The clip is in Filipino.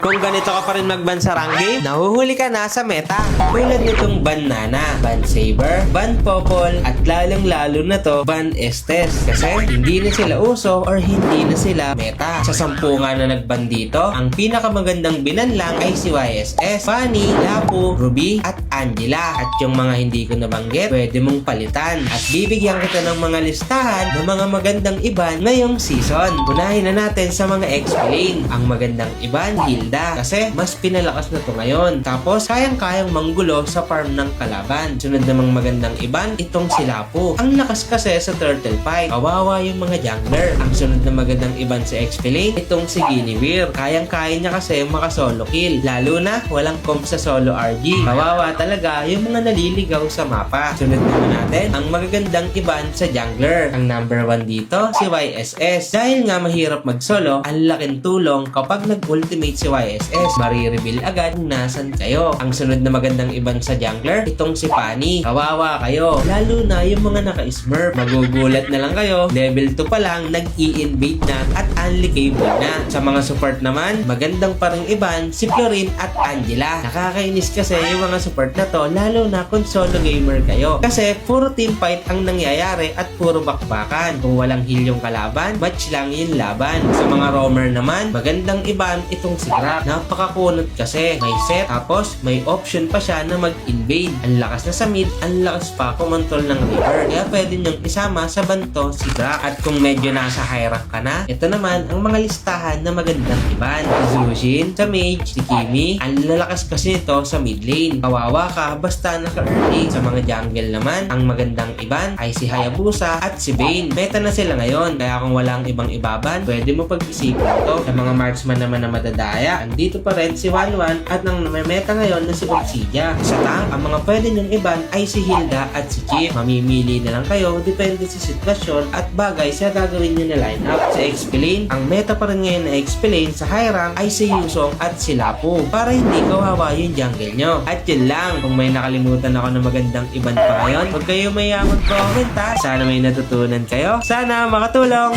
Kung ganito ka pa rin mag-ban sa rank game, nahuhuli ka na sa meta. Tulad nitong Ban Nana, Ban Saber, Ban Popol, at lalong-lalo na to, Ban Estes. Kasi hindi na sila uso or hindi na sila meta. Sa 10 nga na nag-ban dito, ang pinakamagandang binan lang ay si YSS, Fanny, Lapu, Ruby, at Angela. At yung mga hindi ko nabanggit, pwede mong palitan. At bibigyan kita ng mga listahan ng mga magandang iban ngayong season. Unahin na natin sa mga explain. Ang magandang iban, Hilda. Kasi mas pinalakas na to ngayon. Tapos kayang-kayang manggulo sa farm ng kalaban. Sunod namang magandang iban, itong si Lapu. Ang lakas kasi sa turtle fight. Kawawa yung mga jungler. Ang sunod na magandang iban sa XP itong si Guinevere. Kayang-kaya niya kasi maka-solo kill. Lalo na walang comp sa solo RG. Kawawa talaga yung mga naliligaw sa mapa. Sunod naman natin ang magagandang iban sa jungler. Ang number 1 dito, si YSS. Dahil nga mahirap mag-solo, ang laking tulong kapag nag-ultimate si YSS, marireveal agad kung nasan kayo. Ang sunod na magandang iban sa jungler, itong si Fanny. Kawawa kayo. Lalo na yung mga naka-smurf. Magugulat na lang kayo, level 2 pa lang, nag-i-invade na at unlikable na. Sa mga support naman, magandang parang iban, si Florin at Angela. Nakakainis kasi yung mga support na to, lalo na kung solo gamer kayo. Kasi puro team fight ang nangyayari at puro bakbakan. Kung walang heal yung kalaban, match lang yung laban. Sa mga roamer naman, magandang iban, itong si Grab. Napakakunot kasi. May set, tapos may option pa siya na mag-invade. Ang lakas na sa mid, ang lakas pa kumontrol ng river. Kaya pwede nyong isama sa banto si Grab. At kung medyo nasa high rank ka na, ito naman ang mga listahan na magandang iban. Si Zushin, sa mage, si Kimi. Ang lalakas kasi nito sa mid lane. Kawawa ka basta naka-early. Sa mga jungle naman, ang magandang iban ay si Hayabusa at si Vayne. Meta na sila ngayon. Kaya kung walang ibang ibaban, pwede mo pag-isipan ito. Sa mga marksman naman na madadaya, andito pa rin si Wanwan at nang namemeta ngayon na si Obsidia. Sa tank, ang mga pwede nyong iban ay si Hilda at si Chief. Mamimili na lang kayo depende sa sitwasyon at bagay sa gagawin nyo na lineup. Sa XP lane, ang meta pa rin ngayon na XP lane sa high rank ay si Yusong at si Lapu para hindi kawawa yung jungle nyo. At yun lang, kung may nakalimutan ako na magandang iban pa ngayon, huwag kayo mayamang comment ha. Sana may natutunan kayo. Sana makatulong.